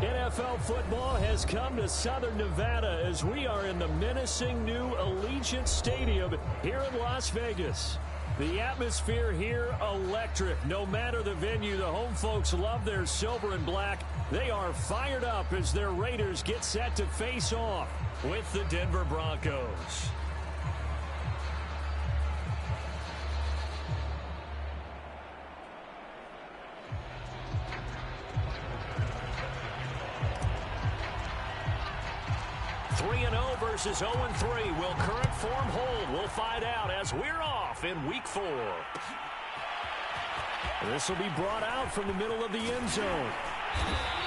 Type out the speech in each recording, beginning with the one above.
NFL football has come to Southern Nevada as we are in the menacing new Allegiant Stadium here in Las Vegas. The atmosphere here, electric. No matter the venue, the home folks love their silver and black. They are fired up as their Raiders get set to face off with the Denver Broncos. Versus 0-3. Will current form hold? We'll find out as we're off in Week 4. This will be brought out from the middle of the end zone.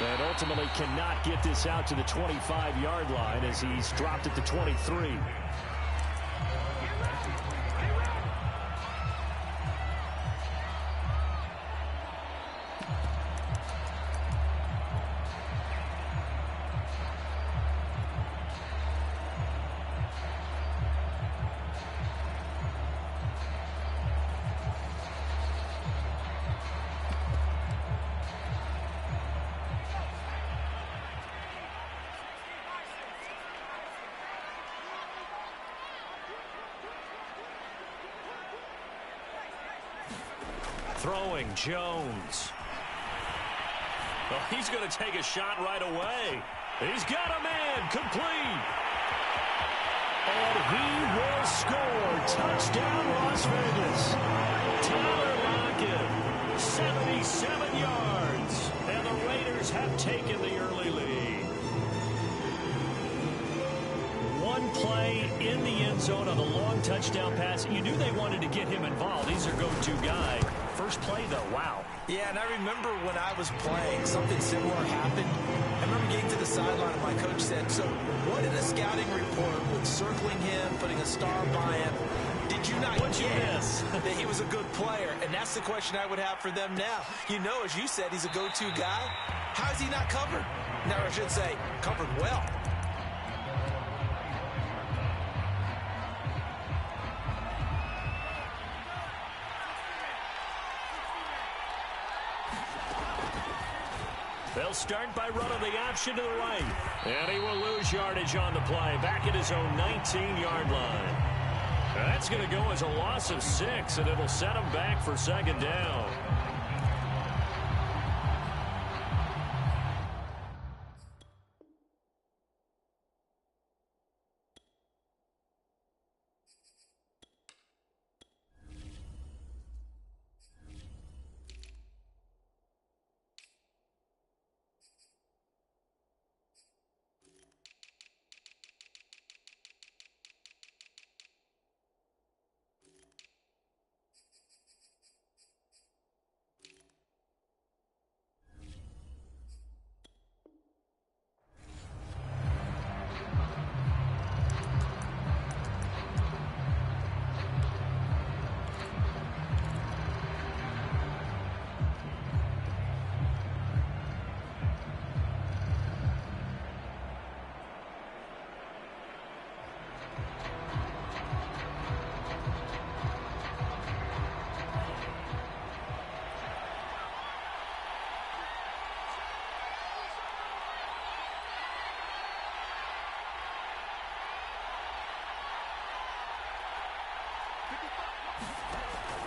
And ultimately cannot get this out to the 25-yard line as he's dropped at the 23. Throwing Jones. Well, he's going to take a shot right away. He's got a man complete. And he will score. Touchdown, Las Vegas. Tyler Lockett, 77 yards. And the Raiders have taken the early lead. One play in the end zone on the long touchdown pass. You knew they wanted to get him involved. He's their go-to guy. First play, though, wow. Yeah, and I remember when I was playing, something similar happened. I remember getting to the sideline, and my coach said, so what in a scouting report with circling him, putting a star by him, did you not get that he was a good player? And that's the question I would have for them now. You know, as you said, he's a go-to guy. How is he not covered? Now, I should say, covered well. They'll start by running the option to the right. And he will lose yardage on the play. Back at his own 19-yard line. That's going to go as a loss of 6, and it'll set him back for second down.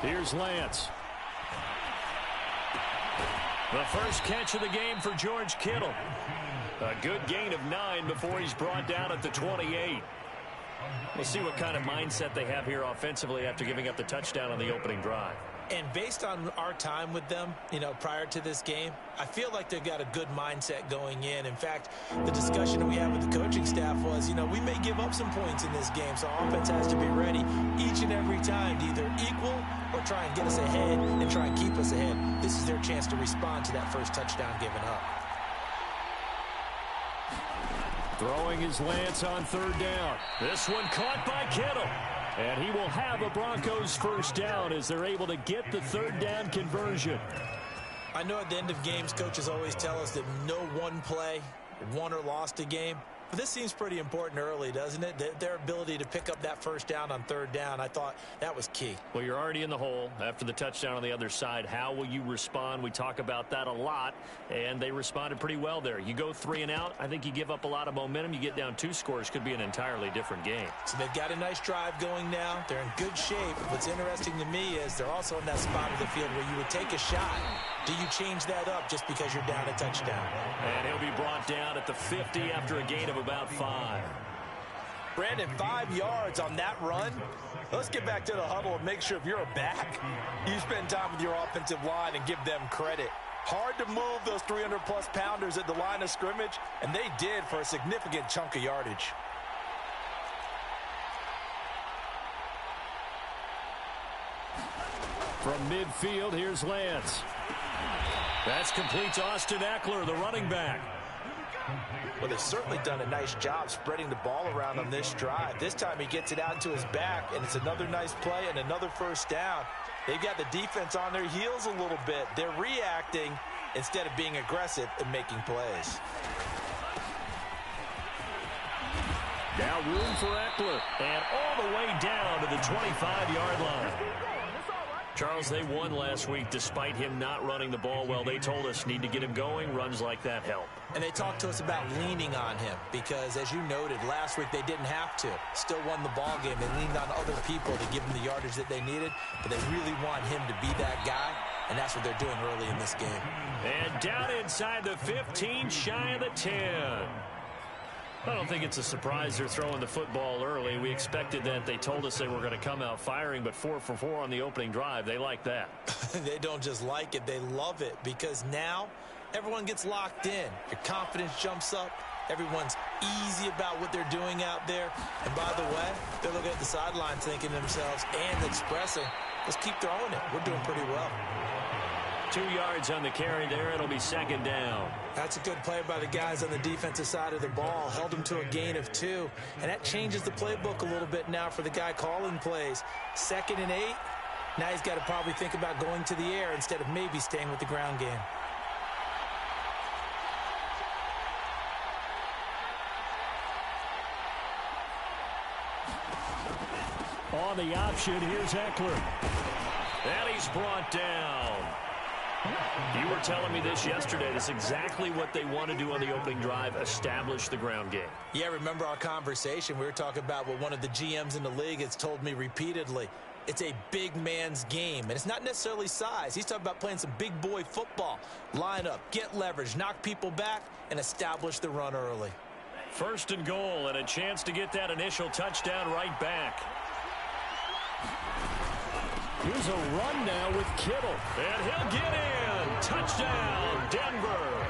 Here's Lance. The first catch of the game for George Kittle. A good gain of 9 before he's brought down at the 28. We'll see what kind of mindset they have here offensively after giving up the touchdown on the opening drive. And based on our time with them, you know, prior to this game, I feel like they've got a good mindset going in. In fact, the discussion that we had with the coaching staff was, you know, we may give up some points in this game, so offense has to be ready each and every time to either equal or try and get us ahead and try and keep us ahead. This is their chance to respond to that first touchdown given up. Throwing his Lance on third down. This one caught by Kittle. And he will have a Broncos first down as they're able to get the third down conversion. I know at the end of games, coaches always tell us that no one play won or lost a game. But this seems pretty important early, doesn't it? Their ability to pick up that first down on third down, I thought that was key. Well, you're already in the hole after the touchdown on the other side. How will you respond? We talk about that a lot, and they responded pretty well there. You go 3 and out, I think you give up a lot of momentum. You get down 2 scores, could be an entirely different game. So they've got a nice drive going now. They're in good shape. What's interesting to me is they're also in that spot of the field where you would take a shot. Do you change that up just because you're down a touchdown? And he'll be brought down at the 50 after a gain of about 5. Brandon, 5 yards on that run. Let's get back to the huddle and make sure if you're a back, you spend time with your offensive line and give them credit. Hard to move those 300-plus pounders at the line of scrimmage, and they did for a significant chunk of yardage. From midfield, here's Lance. That's complete to Austin Eckler, the running back. Well, they've certainly done a nice job spreading the ball around on this drive. This time he gets it out to his back, and it's another nice play and another first down. They've got the defense on their heels a little bit. They're reacting instead of being aggressive and making plays. Now room for Eckler, and all the way down to the 25-yard line. Charles, they won last week despite him not running the ball well. They told us need to get him going. Runs like that help. And they talked to us about leaning on him because, as you noted, last week they didn't have to. Still won the ball game. They leaned on other people to give them the yardage that they needed, but they really want him to be that guy, and that's what they're doing early in this game. And down inside the 15, shy of the 10. I don't think it's a surprise they're throwing the football early. We expected that. They told us they were going to come out firing, but 4 for 4 on the opening drive. They like that. They don't just like it. They love it because now everyone gets locked in. Your confidence jumps up. Everyone's easy about what they're doing out there. And by the way, they're looking at the sideline thinking to themselves and expressing, let's keep throwing it. We're doing pretty well. 2 yards on the carry there. It'll be second down. That's a good play by the guys on the defensive side of the ball. Held them to a gain of 2. And that changes the playbook a little bit now for the guy calling plays. 2nd and 8. Now he's got to probably think about going to the air instead of maybe staying with the ground game. On the option, here's Eckler. And he's brought down. You were telling me this yesterday. That's exactly what they want to do on the opening drive, establish the ground game. Yeah, remember our conversation? We were talking about what one of the GMs in the league has told me repeatedly. It's a big man's game, and it's not necessarily size. He's talking about playing some big boy football. Line up, get leverage, knock people back, and establish the run early. 1st and goal, and a chance to get that initial touchdown right back. Here's a run now with Kittle. And he'll get in. Touchdown, Denver.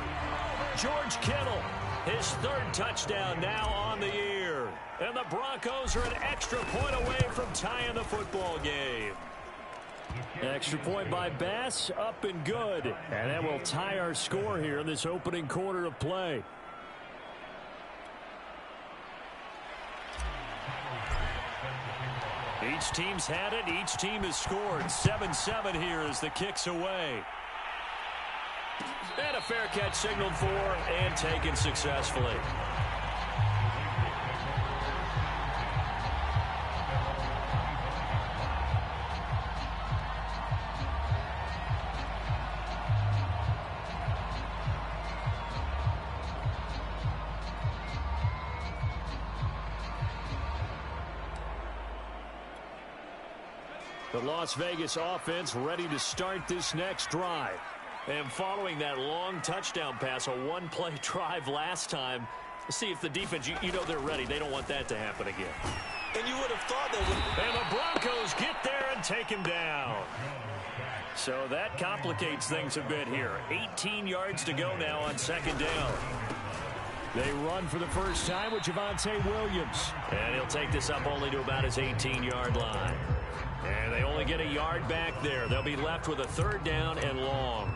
George Kittle, his 3rd touchdown now on the year. And the Broncos are an extra point away from tying the football game. Extra point by Bass, up and good. And that will tie our score here in this opening quarter of play. Each team's had it. Each team has scored. 7-7 here as the kick's away. And a fair catch signaled for and taken successfully. The Las Vegas offense ready to start this next drive. And following that long touchdown pass, a one-play drive last time, see if the defense, you know they're ready. They don't want that to happen again. And you would have thought they would. And the Broncos get there and take him down. So that complicates things a bit here. 18 yards to go now on 2nd down. They run for the first time with Javonte Williams. And he'll take this up only to about his 18-yard line. And they only get a yard back there. They'll be left with a 3rd down and long.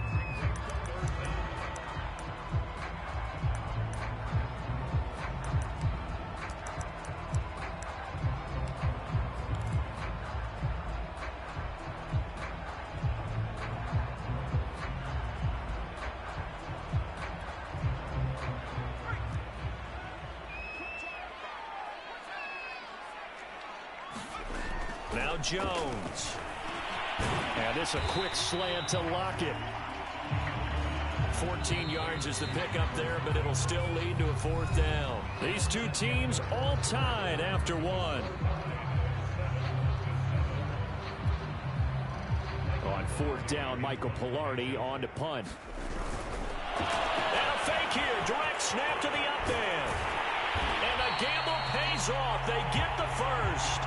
Now Jones. And it's a quick slant to Lockett. 14 yards is the pickup there, but it'll still lead to a 4th down. These two teams all tied after one. On 4th down, Michael Pilardi on to punt. And a fake here. Direct snap to the up end. And the gamble pays off. They get the first.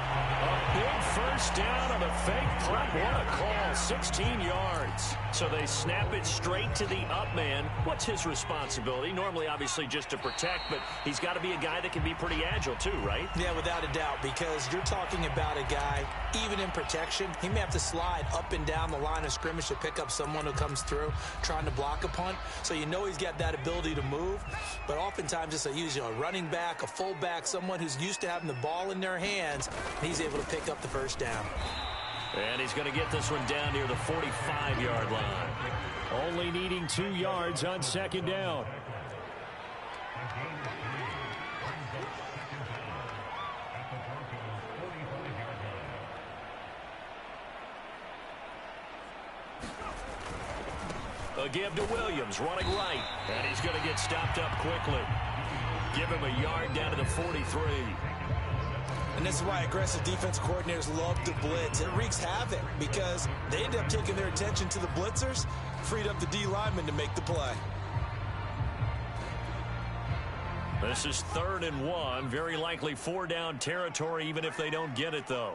A big first down on a fake punt. What a call. 16 yards. So they snap it straight to the up man. What's his responsibility? Normally, obviously, just to protect, but he's got to be a guy that can be pretty agile too, right? Yeah, without a doubt, because you're talking about a guy, even in protection, he may have to slide up and down the line of scrimmage to pick up someone who comes through trying to block a punt. So you know he's got that ability to move, but oftentimes it's usually a running back, a fullback, someone who's used to having the ball in their hands, and he's able to pick up the first down. And he's going to get this one down near the 45-yard line. Only needing 2 yards on 2nd down. A give to Williams, running right. And he's going to get stopped up quickly. Give him a yard down to the 43. And this is why aggressive defense coordinators love to blitz. It wreaks havoc because they end up taking their attention to the blitzers, freed up the D lineman to make the play. This is 3rd and 1. Very likely 4-down territory, even if they don't get it, though.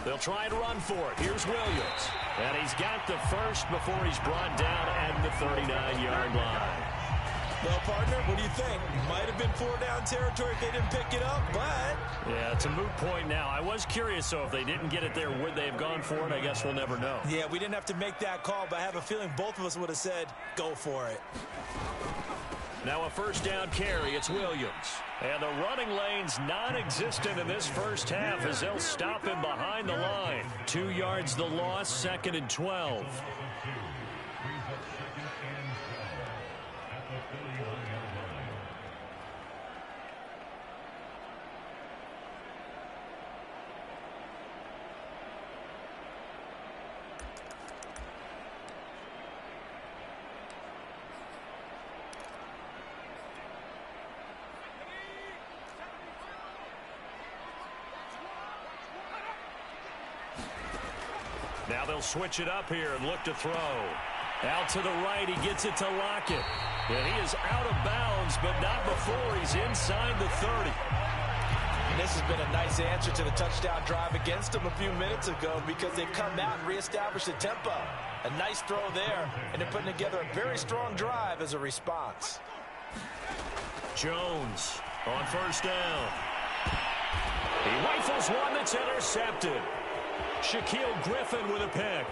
They'll try and run for it. Here's Williams. And he's got the first before he's brought down at the 39-yard line. Well, partner, what do you think? Might have been 4-down territory if they didn't pick it up, but... Yeah, it's a moot point now. I was curious, though, if they didn't get it there, would they have gone for it? I guess we'll never know. Yeah, we didn't have to make that call, but I have a feeling both of us would have said, go for it. Now a 1st down carry. It's Williams. And the running lane's non-existent in this first half as they'll stop him behind the line. 2 yards the loss, 2nd and 12. Now they'll switch it up here and look to throw. Out to the right, he gets it to Lockett. And he is out of bounds, but not before he's inside the 30. And this has been a nice answer to the touchdown drive against them a few minutes ago because they've come out and reestablished the tempo. A nice throw there, and they're putting together a very strong drive as a response. Jones on 1st down. He rifles one that's intercepted. Shaquille Griffin with a pick.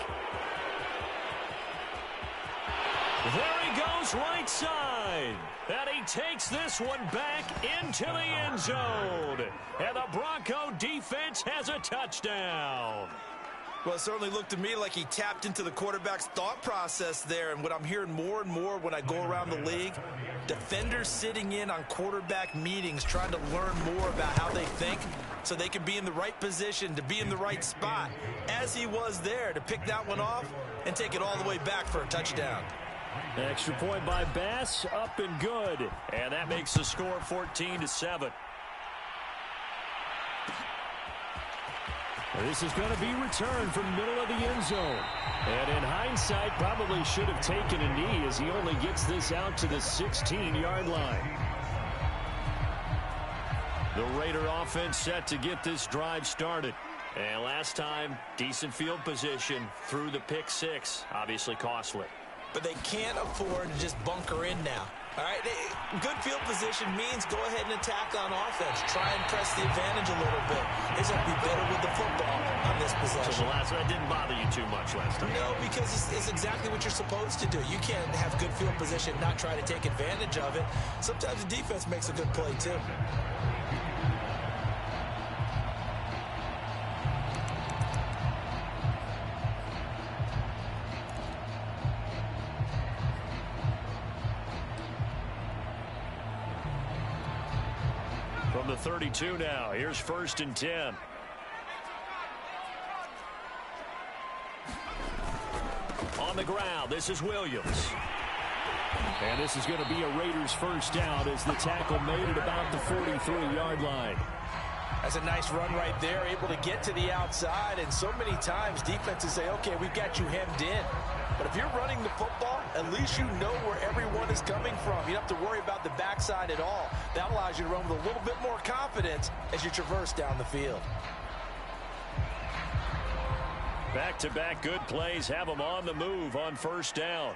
There he goes right side. And he takes this one back into the end zone. And the Bronco defense has a touchdown. Well, it certainly looked to me like he tapped into the quarterback's thought process there. And what I'm hearing more and more when I go around the league, defenders sitting in on quarterback meetings trying to learn more about how they think so they can be in the right position to be in the right spot, as he was there to pick that one off and take it all the way back for a touchdown. Extra point by Bass, up and good. And that makes the score 14-7. This is going to be returned from the middle of the end zone. And in hindsight, probably should have taken a knee as he only gets this out to the 16-yard line. The Raider offense set to get this drive started. And last time, decent field position through the pick six. Obviously costly. But they can't afford to just bunker in now. All right, good field position means go ahead and attack on offense. Try and press the advantage a little bit. They just have to be better with the football on this possession. So the last one didn't bother you too much last time. No, because it's exactly what you're supposed to do. You can't have good field position, not try to take advantage of it. Sometimes the defense makes a good play, too. From the 32 now, here's 1st and 10. On the ground, this is Williams. And this is going to be a Raiders first down as the tackle made at about the 43-yard line. That's a nice run right there, able to get to the outside. And so many times defenses say, okay, we've got you hemmed in. But if you're running the football, at least you know where everyone is coming from. You don't have to worry about the backside at all. That allows you to run with a little bit more confidence as you traverse down the field. Back-to-back good plays have them on the move on 1st down.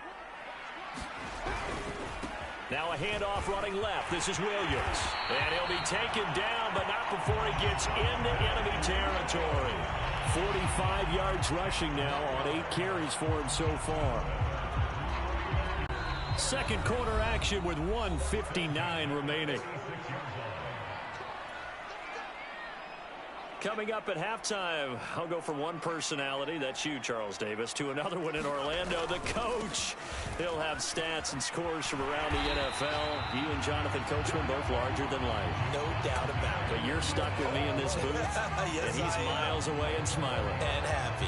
Now a handoff running left. This is Williams. And he'll be taken down, but not before he gets into enemy territory. 45 yards rushing now on 8 carries for him so far. Second quarter action with 1:59 remaining. Coming up at halftime, I'll go from one personality, that's you, Charles Davis, to another one in Orlando, the coach. He'll have stats and scores from around the NFL. You and Jonathan Coachman both larger than life. No doubt about it. But you're stuck with me in this booth, yes, and he's miles away and smiling. And happy.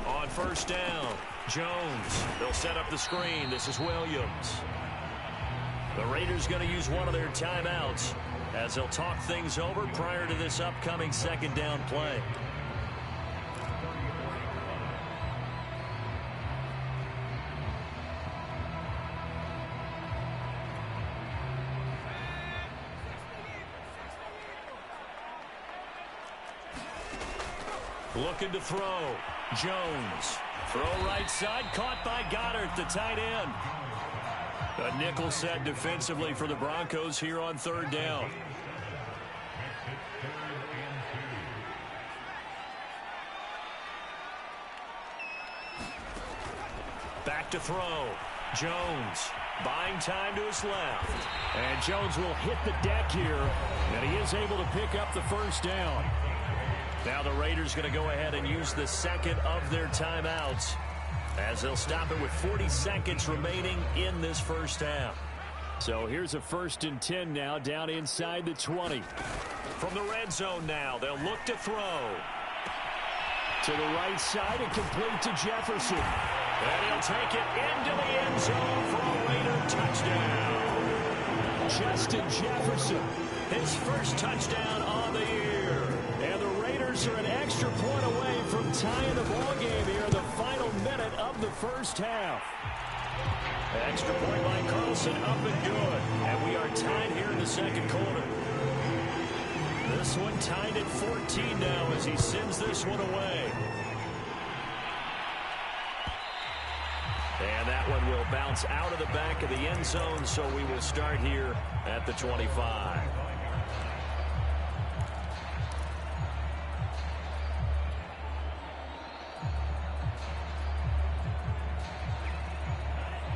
On 1st down, Jones. They'll set up the screen. This is Williams. The Raiders going to use one of their timeouts as they'll talk things over prior to this upcoming 2nd down play. Looking to throw. Jones. Throw right side. Caught by Goddard, the tight end. A nickel set defensively for the Broncos here on 3rd down. Back to throw. Jones buying time to his left. And Jones will hit the deck here. And he is able to pick up the 1st down. Now the Raiders going to go ahead and use the second of their timeouts as they'll stop it with 40 seconds remaining in this 1st half. So here's a 1st and 10 now down inside the 20. From the red zone now, they'll look to throw. To the right side and complete to Jefferson. And he'll take it into the end zone for a Raider touchdown. Justin Jefferson, his first touchdown on the year. And the Raiders are an extra point away from tying the ball game here in the final minute of the 1st half. Extra point by Carlson, up and good. And we are tied here in the 2nd quarter. This one tied at 14 now as he sends this one away. And that one will bounce out of the back of the end zone, so we will start here at the 25.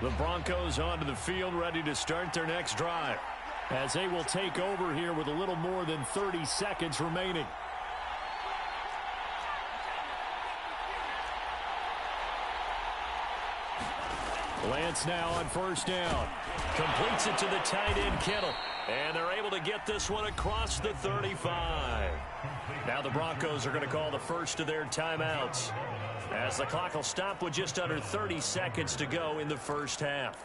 The Broncos onto the field, ready to start their next drive, as they will take over here with a little more than 30 seconds remaining. Lance now on 1st down. Completes it to the tight end, Kittle. And they're able to get this one across the 35. Now the Broncos are going to call the first of their timeouts, as the clock will stop with just under 30 seconds to go in the 1st half.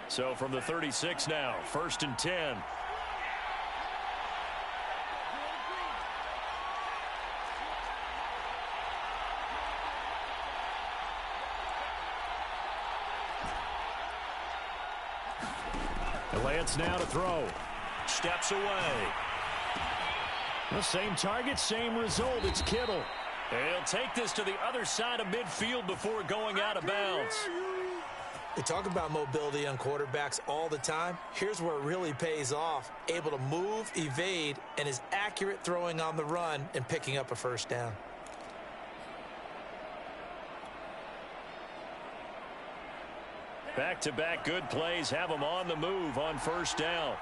So from the 36 now, 1st and 10. Lance now to throw. Steps away. The same target, same result. It's Kittle. He'll take this to the other side of midfield before going out of bounds. We talk about mobility on quarterbacks all the time. Here's where it really pays off. Able to move, evade, and is accurate throwing on the run and picking up a first down. Back-to-back good plays have him on the move on first down.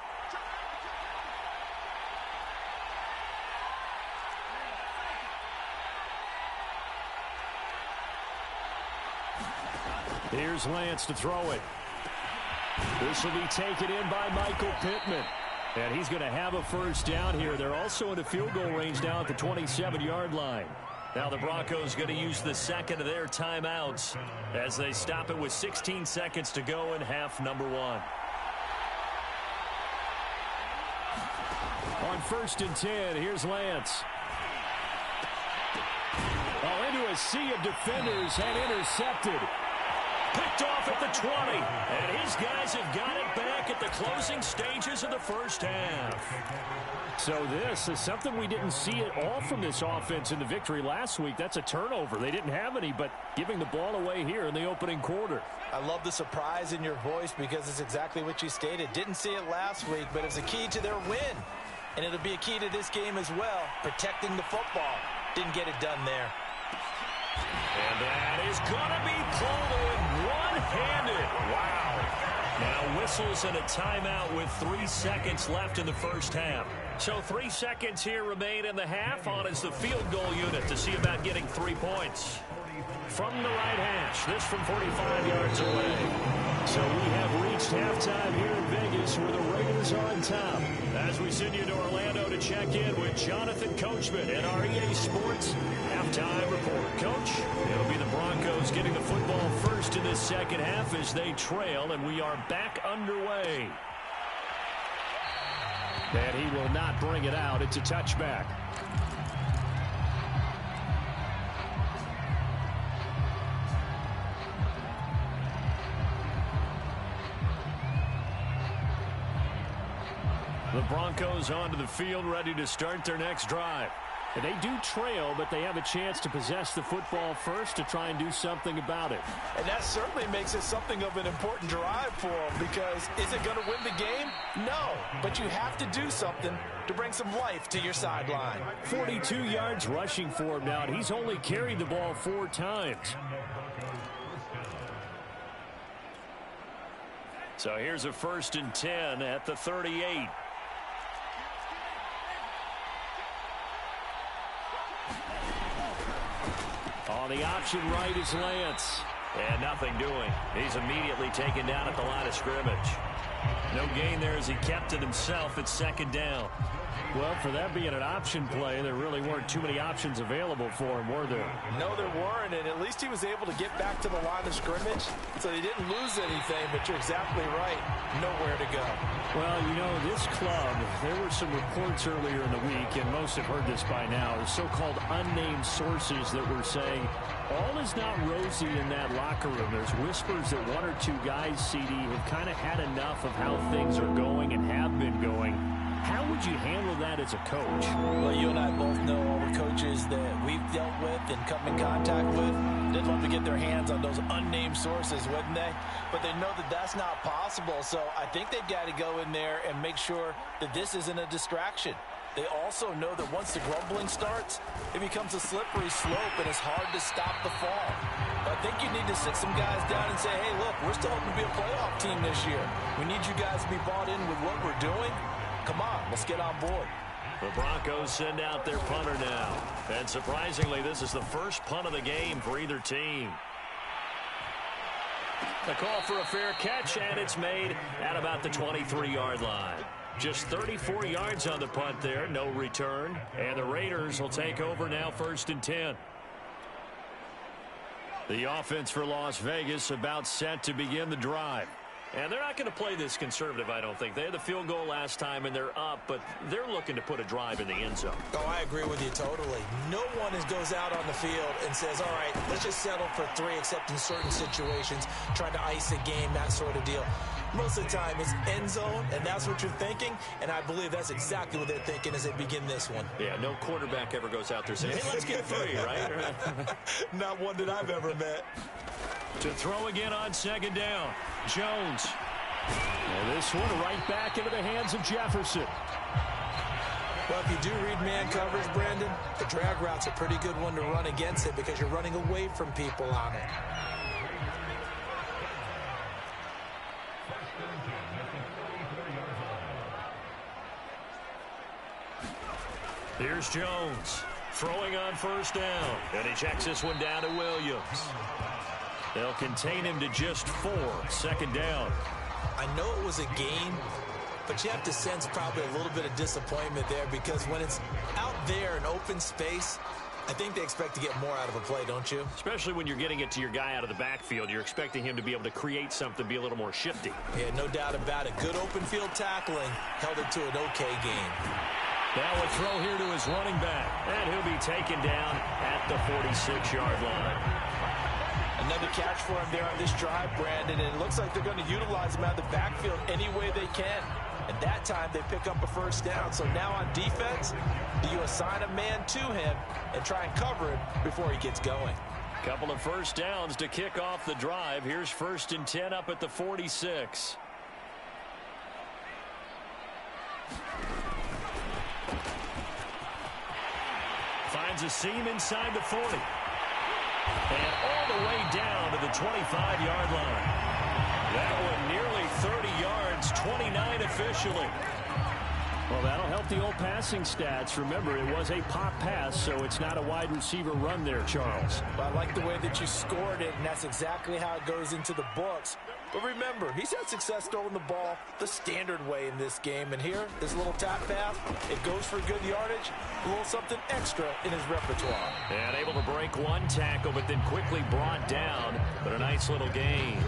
Here's Lance to throw it. This will be taken in by Michael Pittman. And he's going to have a first down here. They're also in the field goal range now at the 27-yard line. Now the Broncos going to use the second of their timeouts as they stop it with 16 seconds to go in half number 1. On 1st and 10, here's Lance. Oh, into a sea of defenders and intercepted. Picked off at the 20, and his guys have got it back at the closing stages of the first half. So this is something we didn't see at all from this offense in the victory last week. That's a turnover. They didn't have any, but giving the ball away here in the opening quarter. I love the surprise in your voice because it's exactly what you stated. Didn't see it last week, but it's a key to their win. And it'll be a key to this game as well, protecting the football. Didn't get it done there. And that is going to be pulled in one-handed. Wow. Now whistles and a timeout with 3 seconds left in the first half. So 3 seconds here remain in the half. On is the field goal unit to see about getting 3 points. From the right hash, this from 45 yards away. So we have reached halftime here in Vegas where the Raiders are on top. As we send you to Orlando to check in with Jonathan Coachman at our EA Sports Halftime Report. Coach, it'll be the Broncos getting the football first in this second half as they trail, and we are back underway. And he will not bring it out. It's a touchback. The Broncos onto the field, ready to start their next drive. And they do trail, but they have a chance to possess the football first to try and do something about it. And that certainly makes it something of an important drive for them, because is it going to win the game? No, but you have to do something to bring some life to your sideline. 42 yards rushing for him now, and he's only carried the ball 4 times. So here's a 1st and 10 at the 38. On the option right is Lance. And nothing doing. He's immediately taken down at the line of scrimmage. No gain there as he kept it himself at 2nd down. Well, for that being an option play, there really weren't too many options available for him, were there? No, there weren't, and at least he was able to get back to the line of scrimmage, so he didn't lose anything, but you're exactly right. Nowhere to go. Well, you know, this club, there were some reports earlier in the week, and most have heard this by now, the so-called unnamed sources that were saying all is not rosy in that locker room. There's whispers that 1 or 2 guys, CD, have kind of had enough of how things are going and have been going. How would you handle that as a coach? Well, you and I both know all the coaches that we've dealt with and come in contact with. They'd love to get their hands on those unnamed sources, wouldn't they? But they know that that's not possible, so I think they've got to go in there and make sure that this isn't a distraction. They also know that once the grumbling starts, it becomes a slippery slope and it's hard to stop the fall. But I think you need to sit some guys down and say, hey, look, we're still hoping to be a playoff team this year. We need you guys to be bought in with what we're doing. Come on, let's get on board. The Broncos send out their punter now. And surprisingly, this is the first punt of the game for either team. The call for a fair catch, and it's made at about the 23-yard line. Just 34 yards on the punt there, no return. And the Raiders will take over now 1st and 10. The offense for Las Vegas about set to begin the drive. And they're not going to play this conservative, I don't think. They had the field goal last time, and they're up, but they're looking to put a drive in the end zone. Oh, I agree with you totally. No one goes out on the field and says, all right, let's just settle for 3, except in certain situations, trying to ice a game, that sort of deal. Most of the time, it's end zone, and that's what you're thinking, and I believe that's exactly what they're thinking as they begin this one. Yeah, no quarterback ever goes out there saying, hey, let's get 3, right? Not one that I've ever met. To throw again on second down. Jones. And this one right back into the hands of Jefferson. Well, if you do read man coverage, Brandon, the drag route's a pretty good one to run against it because you're running away from people on it. Here's Jones. Throwing on first down. And he checks this one down to Williams. They'll contain him to just 4. Second down. I know it was a gain, but you have to sense probably a little bit of disappointment there because when it's out there in open space, I think they expect to get more out of a play, don't you? Especially when you're getting it to your guy out of the backfield. You're expecting him to be able to create something, be a little more shifty. Yeah, no doubt about it. Good open field tackling held it to an okay game. Now a throw here to his running back, and he'll be taken down at the 46-yard line. Another catch for him there on this drive, Brandon, and it looks like they're going to utilize him out of the backfield any way they can. And that time they pick up a first down. So now on defense, do you assign a man to him and try and cover him before he gets going? Couple of first downs to kick off the drive. Here's 1st and 10 up at the 46. Finds a seam inside the 40. And all the way down to the 25-yard line. That one nearly 30 yards, 29 officially. Well, that'll help the old passing stats. Remember, it was a pop pass, so it's not a wide receiver run there, Charles. Well, I like the way that you scored it, and that's exactly how it goes into the books. But remember, he's had success throwing the ball the standard way in this game. And here, this little tap pass, it goes for good yardage, a little something extra in his repertoire. And able to break one tackle, but then quickly brought down. But a nice little gain.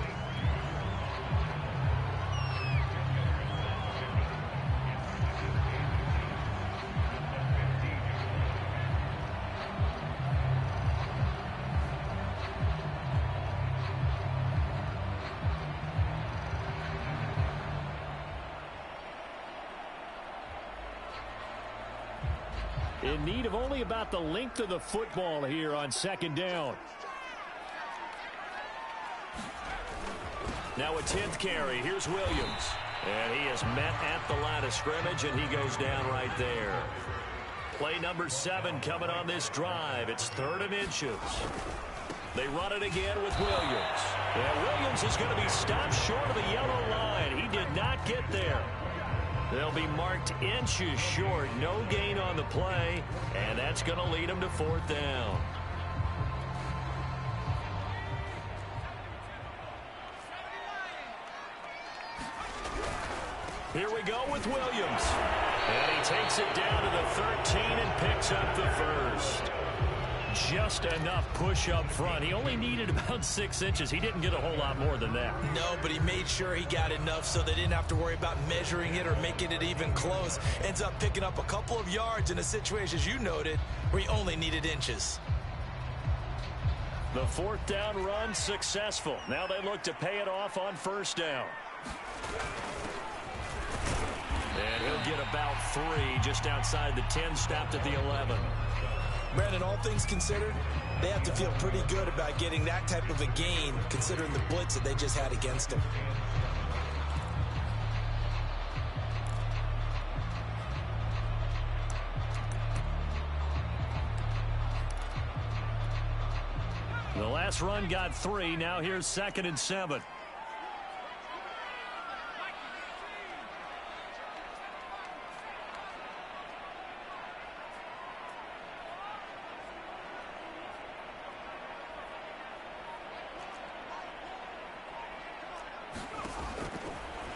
In need of only about the length of the football here on second down. Now a 10th carry. Here's Williams. And he is met at the line of scrimmage, and he goes down right there. Play number 7 coming on this drive. It's 3rd and inches. They run it again with Williams. And Williams is going to be stopped short of the yellow line. He did not get there. They'll be marked inches short. No gain on the play, and that's going to lead them to 4th down. Here we go with Williams. And he takes it down to the 13 and picks up the first. Just enough push up front. He only needed about 6 inches. He didn't get a whole lot more than that. No, but he made sure he got enough so they didn't have to worry about measuring it or making it even close. Ends up picking up a couple of yards in a situation, as you noted, where he only needed inches. The 4th down run successful. Now they look to pay it off on 1st down. And he'll get about 3 just outside the 10, stopped at the 11. Brandon, all things considered, they have to feel pretty good about getting that type of a gain, considering the blitz that they just had against him. The last run got 3. Now here's 2nd and 7.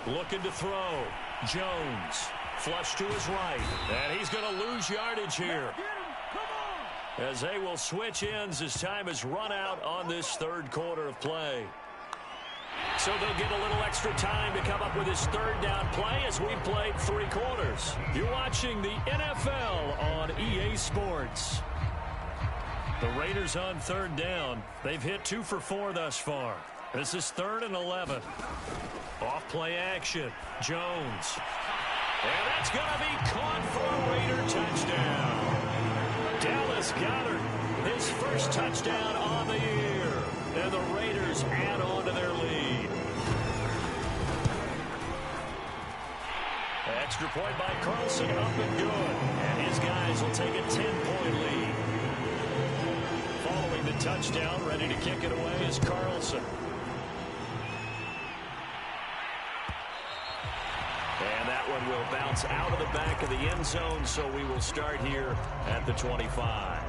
Looking to throw. Jones. Flush to his right. And he's going to lose yardage here. As they will switch ends as time is run out on this 3rd quarter of play. So they'll get a little extra time to come up with his third down play as we've played 3 quarters. You're watching the NFL on EA Sports. The Raiders on third down. They've hit 2 for 4 thus far. This is 3rd and 11. Off play action. Jones. And that's going to be caught for a Raider touchdown. Dallas Goedert, his first touchdown on the year. And the Raiders add on to their lead. Extra point by Carlson, up and good. And his guys will take a 10-point lead. Following the touchdown, ready to kick it away is Carlson. And that one will bounce out of the back of the end zone, so we will start here at the 25.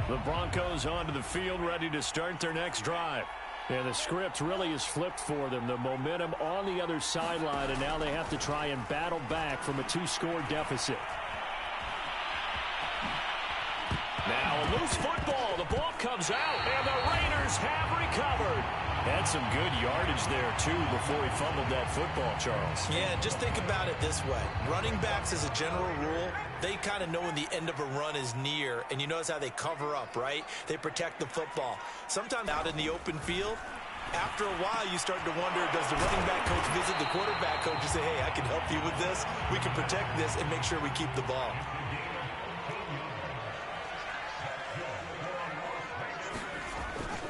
The Broncos onto the field, ready to start their next drive. And the script really is flipped for them. The momentum on the other sideline, and now they have to try and battle back from a 2-score deficit. Now a loose football. The ball comes out, and the Raiders have recovered. Had some good yardage there, too, before he fumbled that football, Charles. Yeah, just think about it this way. Running backs, as a general rule, they kind of know when the end of a run is near, and you notice how they cover up, right? They protect the football. Sometimes out in the open field, after a while, you start to wonder, does the running back coach visit the quarterback coach and say, hey, I can help you with this, we can protect this, and make sure we keep the ball.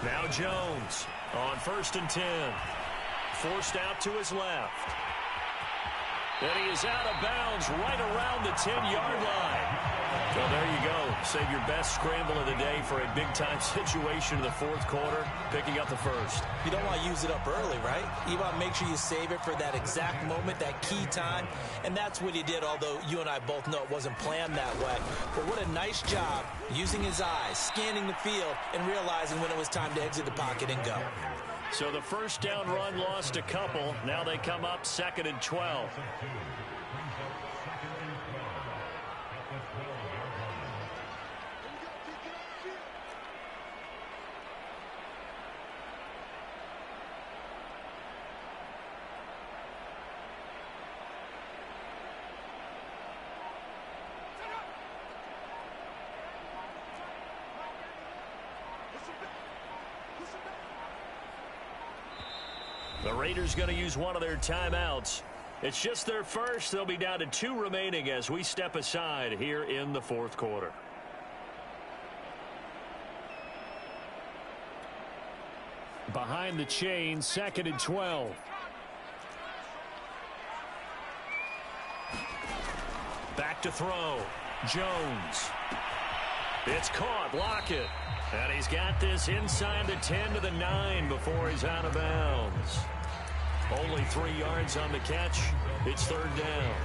Now Jones on 1st and 10. Forced out to his left. And he is out of bounds right around the 10-yard line. Well, there you go. Save your best scramble of the day for a big-time situation in the 4th quarter, picking up the first. You don't want to use it up early, right? You want to make sure you save it for that exact moment, that key time. And that's what he did, although you and I both know it wasn't planned that way. But what a nice job using his eyes, scanning the field, and realizing when it was time to exit the pocket and go. So the first down run lost a couple. Now they come up 2nd and 12. The Raiders going to use one of their timeouts. It's just their first. They'll be down to 2 remaining as we step aside here in the 4th quarter. Behind the chain, 2nd and 12. Back to throw. Jones. It's caught. Lockett. And he's got this inside the 10 to the 9 before he's out of bounds. Only 3 yards on the catch. It's 3rd down.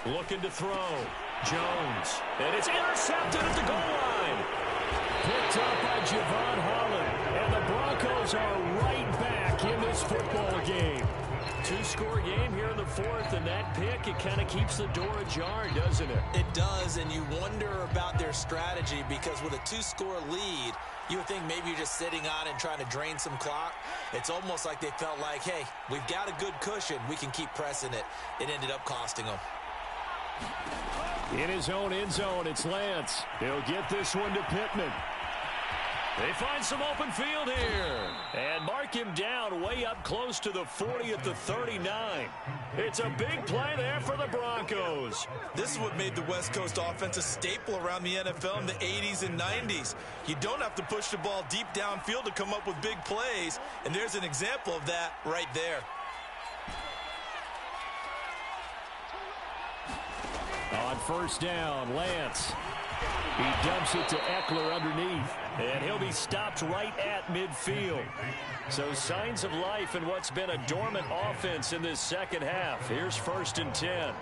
Looking to throw. Jones. And it's intercepted at the goal line. Picked up by Javon Holland. And the Broncos are right back in this football game. 2-score game here in the 4th, and that pick, it kind of keeps the door ajar, doesn't it? It does, and you wonder about their strategy because with a 2-score lead, you would think maybe you're just sitting on and trying to drain some clock. It's almost like they felt like, hey, we've got a good cushion. We can keep pressing it. It ended up costing them. In his own end zone, it's Lance. He'll get this one to Pittman. They find some open field here. And mark him down way up close to the 40 at the 39. It's a big play there for the Broncos. This is what made the West Coast offense a staple around the NFL in the 80s and 90s. You don't have to push the ball deep downfield to come up with big plays. And there's an example of that right there. On 1st down, Lance. He dumps it to Eckler underneath, and he'll be stopped right at midfield. So signs of life in what's been a dormant offense in this second half. Here's 1st and 10.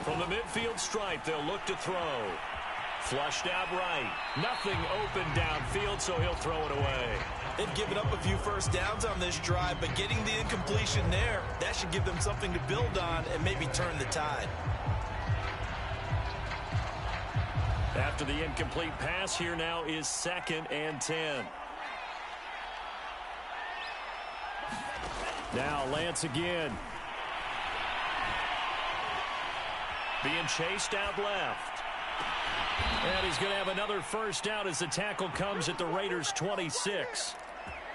From the midfield stripe, they'll look to throw. Flushed out right. Nothing open downfield, so he'll throw it away. They've given up a few first downs on this drive, but getting the incompletion there, that should give them something to build on and maybe turn the tide. After the incomplete pass, here now is 2nd and 10. Now Lance again. Being chased out left. And he's going to have another first down as the tackle comes at the Raiders' 26.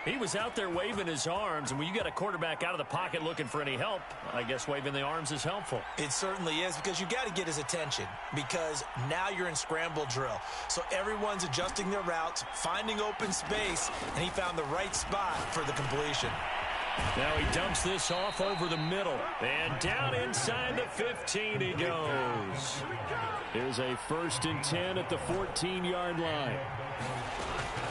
He was out there waving his arms, and when you got a quarterback out of the pocket looking for any help, I guess waving the arms is helpful. It certainly is, because you got to get his attention, because now you're in scramble drill. So everyone's adjusting their routes, finding open space, and he found the right spot for the completion. Now he dumps this off over the middle. And down inside the 15 he goes. Here's a 1st and 10 at the 14-yard line.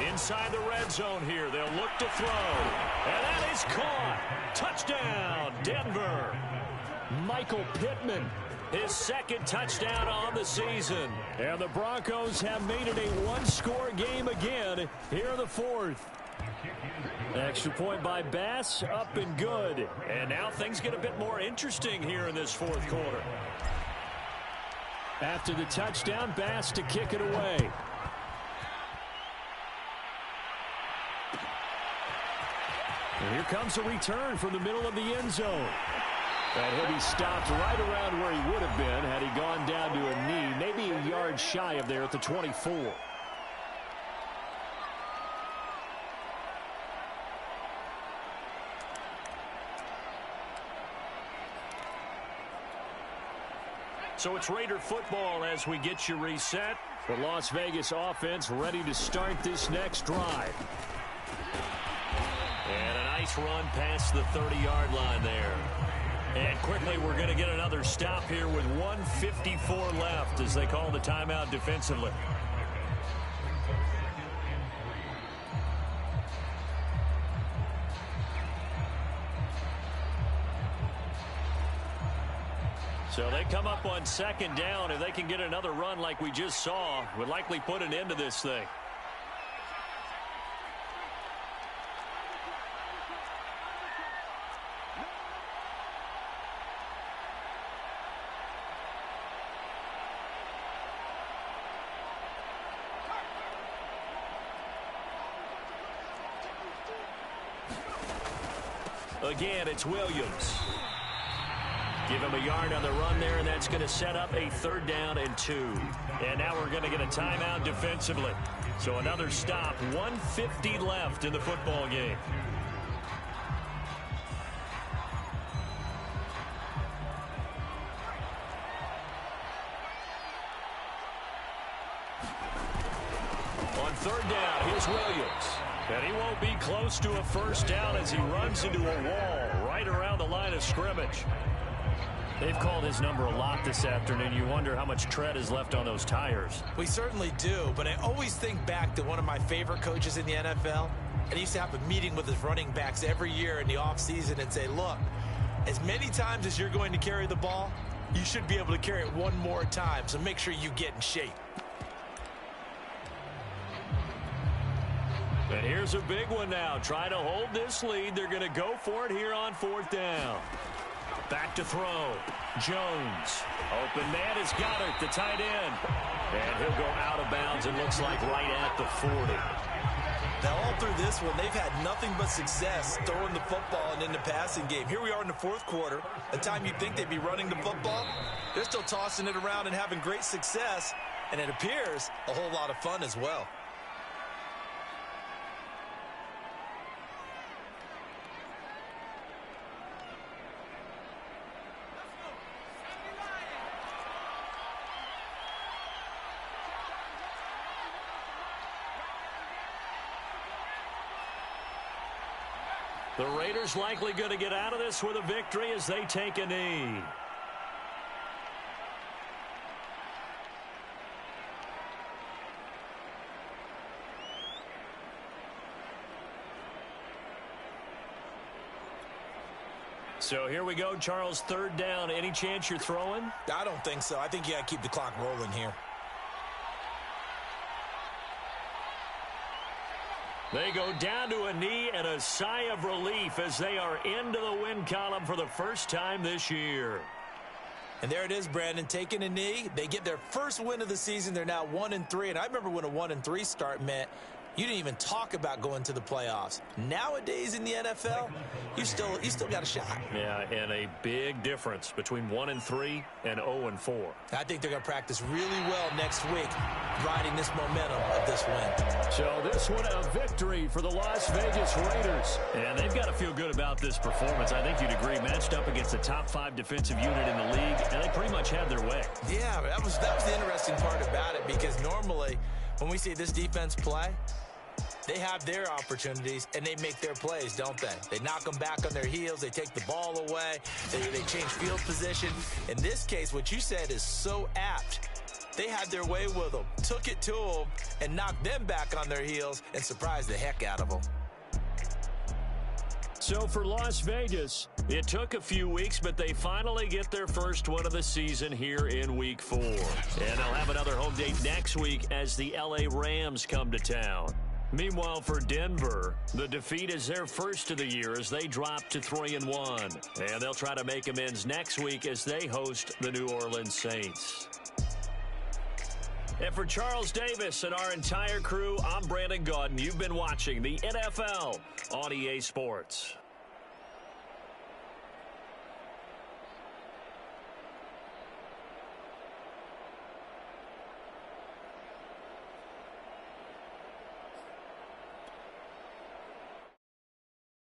Inside the red zone here. They'll look to throw. And that is caught. Touchdown, Denver. Michael Pittman. His 2nd touchdown on the season. And the Broncos have made it a one-score game again here in the 4th. Extra point by Bass, up and good. And now things get a bit more interesting here in this 4th quarter. After the touchdown, Bass to kick it away. And here comes a return from the middle of the end zone. And he'll be stopped right around where he would have been had he gone down to a knee, maybe a yard shy of there at the 24. So it's Raider football as we get you reset. The Las Vegas offense ready to start this next drive. And a nice run past the 30-yard line there. And quickly we're going to get another stop here with 1:54 left as they call the timeout defensively. So they come up on 2nd down. If they can get another run like we just saw, would likely put an end to this thing. Again, it's Williams. Give him a yard on the run there, and that's going to set up a 3rd down and 2. And now we're going to get a timeout defensively. So another stop, 1:50 left in the football game. On 3rd down, here's Williams. And he won't be close to a first down as he runs into a wall right around the line of scrimmage. They've called his number a lot this afternoon. You wonder how much tread is left on those tires. We certainly do, but I always think back to one of my favorite coaches in the NFL. And he used to have a meeting with his running backs every year in the offseason and say, look, as many times as you're going to carry the ball, you should be able to carry it one more time, so make sure you get in shape. And here's a big one now. Try to hold this lead. They're going to go for it here on 4th down. Back to throw. Jones. Open man has got it, the tight end. And he'll go out of bounds, it looks like right at the 40. Now, all through this one, they've had nothing but success throwing the football and in the passing game. Here we are in the 4th quarter. The time you'd think they'd be running the football, they're still tossing it around and having great success. And it appears a whole lot of fun as well. The Raiders likely going to get out of this with a victory as they take a knee. So here we go, Charles, third down. Any chance you're throwing? I don't think so. I think you got to keep the clock rolling here. They go down to a knee and a sigh of relief as they are into the win column for the first time this year. And there it is, Brandon, taking a knee. They get their first win of the season. They're now 1-3. And I remember when a 1-3 start meant you didn't even talk about going to the playoffs. Nowadays in the NFL, you still got a shot. Yeah, and a big difference between 1-3 and 0-4. I think they're going to practice really well next week, riding this momentum of this win. So this one a victory for the Las Vegas Raiders. And they've got to feel good about this performance. I think you'd agree, matched up against the top 5 defensive unit in the league, and they pretty much had their way. Yeah, that was the interesting part about it, because normally when we see this defense play, they have their opportunities, and they make their plays, don't they? They knock them back on their heels. They take the ball away. They change field position. In this case, what you said is so apt. They had their way with them, took it to them, and knocked them back on their heels and surprised the heck out of them. So for Las Vegas, it took a few weeks, but they finally get their first one of the season here in Week 4. And they'll have another home date next week as the LA Rams come to town. Meanwhile, for Denver, the defeat is their first of the year as they drop to 3-1. And they'll try to make amends next week as they host the New Orleans Saints. And for Charles Davis and our entire crew, I'm Brandon Gaudin. You've been watching the NFL on EA Sports.